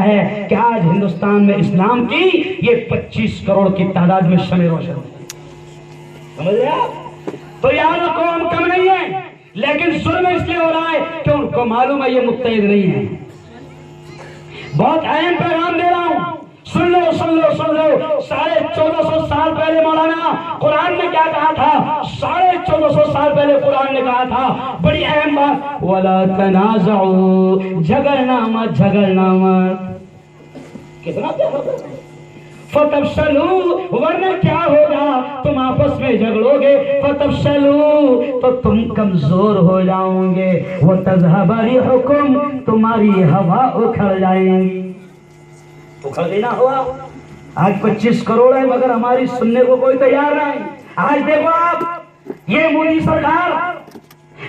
ہے کہ آج ہندوستان میں اسلام کی یہ 25 کروڑ کی تعداد میں شمع روشن ہے. سمجھ رہے آپ؟ تو یاد رکھو ہم کم نہیں ہیں، لیکن ظلم اس لیے ہو رہا ہے کہ ان کو معلوم ہے یہ متحد نہیں ہے. بہت اہم پیغام دے رہا ہوں، سن لو سن لو سن لو. 1450 سال پہلے مولانا قرآن نے کیا کہا تھا؟ 1450 سال پہلے قرآن نے کہا تھا بڑی اہم بات، وَلَا تَنَازَعُوا، جھگڑنا مت جھگڑنا مت. کتنا پیارا فتفشلوا، ورنہ کیا ہوگا؟ تم آپس میں جھگڑو گے، فتفشلوا تو تم کمزور ہو جاؤ گے، وتذهب ريحكم، تمہاری ہوا اکھڑ جائیں گی. اکھڑ گئی نا ہوا. آج 25 کروڑ ہے مگر ہماری سننے کو کوئی تیار نہیں. آج دیکھو آپ یہ مودی سرکار،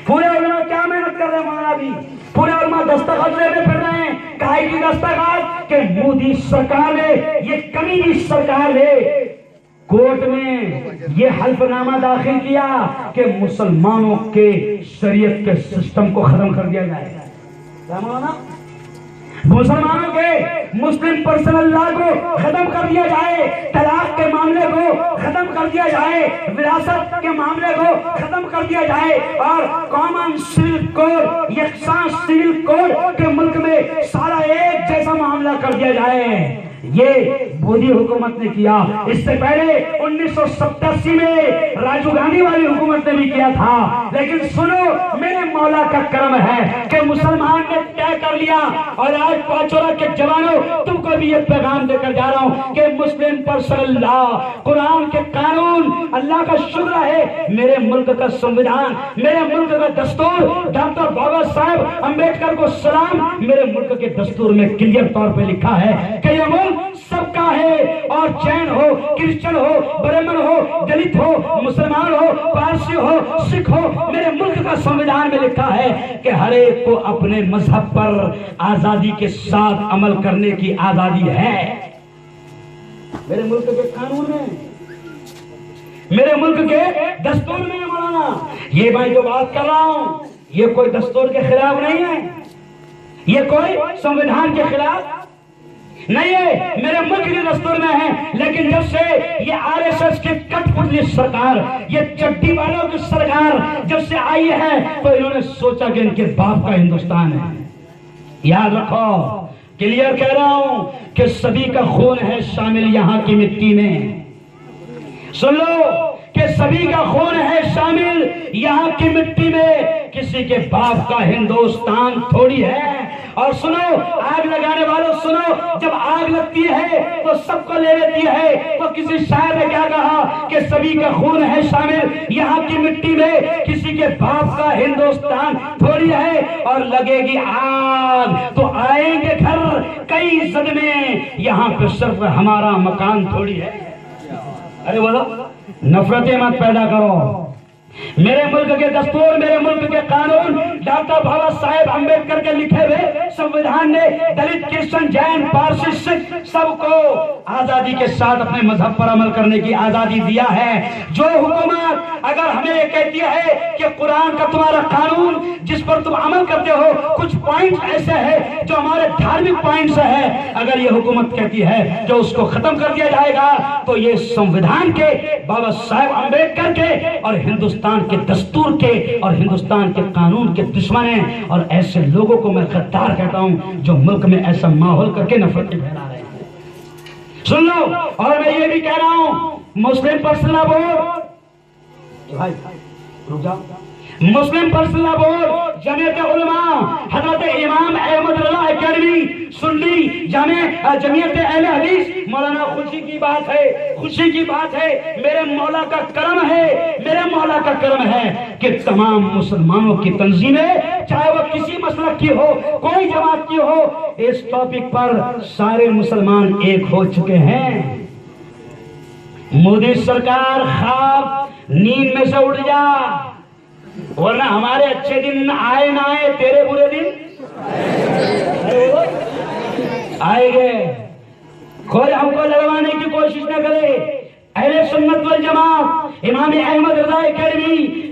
پورے علماء کیا محنت کر رہے ہیں، مولانا بھی پورے علماء دستخط لیتے پھر رہے ہیں. کاہے کی دستخط؟ کہ مودی سرکار نے، یہ کمیونی سرکار نے کورٹ میں یہ حلف نامہ داخل کیا کہ مسلمانوں کے شریعت کے سسٹم کو ختم کر دیا جائے. کیا مولانا؟ مسلمانوں کے مسلم پرسنل لا کو ختم کر دیا جائے، طلاق کے معاملے کو ختم کر دیا جائے، وراثت کے معاملے کو ختم کر دیا جائے، اور کامن سول کوڈ، یکساں سول کوڈ کے ملک میں سارا ایک جیسا معاملہ کر دیا جائے. یہ مودی حکومت نے کیا. اس سے پہلے 1987 میں راجیو گاندھی والی حکومت نے بھی کیا تھا. لیکن سنو، میرے مولا کا کرم ہے کہ مسلمان نے طے کر لیا. اور آج پاچورا کے جوانوں تم کو بھی یہ پیغام دے کر جا رہا ہوں کہ مسلم پرسنل لا، قرآن کے قانون، اللہ کا شکر ہے میرے ملک کا سنویدھان، میرے ملک کا دستور، ڈاکٹر بابا صاحب امبیڈکر کو سلام، میرے ملک کے دستور میں کلیئر طور پہ لکھا ہے کہ یہ ملک سب کا ہے، اور جین ہو، کرسچن ہو، برہمن ہو، دلت ہو، مسلمان ہو، پارسی ہو، سکھ ہو، میرے ملک کا سنویدھان میں لکھا ہے کہ ہر ایک کو اپنے مذہب پر آزادی کے ساتھ عمل کرنے کی آزادی ہے. میرے ملک کے قانون میں، میرے ملک کے دستور میں. مولانا یہ میں جو بات کر رہا ہوں یہ کوئی دستور کے خلاف نہیں ہے، یہ کوئی سنویدھان کے خلاف نہیں ہے، میرے ملک کے دستور میں ہے. لیکن جب سے یہ RSS کی کٹ پتلی سرکار، یہ چڈی والوں کی سرکار جب سے آئی ہے تو انہوں نے سوچا کہ ان کے باپ کا ہندوستان ہے. یاد رکھو، کلیئر کہہ رہا ہوں کہ سبھی کا خون ہے شامل یہاں کی مٹی میں. سن لو کہ سبھی کا خون ہے شامل یہاں کی مٹی میں، کسی کے باپ کا ہندوستان تھوڑی ہے. اور سنو آگ لگانے والوں سنو، جب آگ لگتی ہے تو سب کو لے لیتی ہے. تو کسی شاعر نے کیا کہا کہ سبھی کا خون ہے شامل یہاں کی مٹی میں، کسی کے باپ کا ہندوستان تھوڑی ہے. اور لگے گی آگ تو آئیں گے گھر کئی صدمے، یہاں پہ صرف ہمارا مکان تھوڑی ہے. ارے بولو، نفرتیں مت پیدا کرو. میرے ملک کے دستور، میرے ملک کے قانون، ڈاکٹر بابا صاحب امبیڈکر کے لکھے ہوئے سنویدھان نے دلت، کرسچن، جین، پارسی، سکھ سب کو آزادی کے ساتھ اپنے مذہب پر عمل کرنے کی آزادی دیا ہے. جو حکومت اگر ہمیں یہ کہتی ہے کہ قرآن کا تمہارا قانون جس پر تم عمل کرتے ہو کچھ پوائنٹ ایسے ہیں جو ہمارے دھارمک پوائنٹس ہیں، اگر یہ حکومت کہتی ہے کہ اس کو ختم کر دیا جائے گا تو یہ سنویدھان کے، بابا صاحب امبیڈکر کے اور ہندوستان کے دستور کے اور ہندوستان کے قانون کے دشمن ہیں. اور ایسے لوگوں کو میں غدار کہتا ہوں جو ملک میں ایسا ماحول کر کے نفرتیں پھیلا رہے ہیں. سن لو، اور میں یہ بھی کہہ رہا ہوں مسلم پرسنل لا بورڈ، رک جاؤ، مسلم پرسنل لا بورڈ، جمعیت علماء، حضرت امام احمد رضا اکیڈمی، سنی جمعیت اہل حدیث. مولانا خوشی کی بات ہے، خوشی کی بات ہے، میرے مولا کا کرم ہے، میرے مولا کا کرم ہے کہ تمام مسلمانوں کی تنظیمیں چاہے وہ کسی مسلک کی ہو، کوئی جماعت کی ہو، اس ٹاپک پر سارے مسلمان ایک ہو چکے ہیں. مودی سرکار خواب نیند میں سے اٹھ جا، ورنہ ہمارے اچھے دن آئے نہ آئے تیرے برے دن آئے گے. کوئی ہم کو لڑوانے کی کوشش نہ کرے. اہل سنت والجماعت، امام احمد رضا اکیڈمی،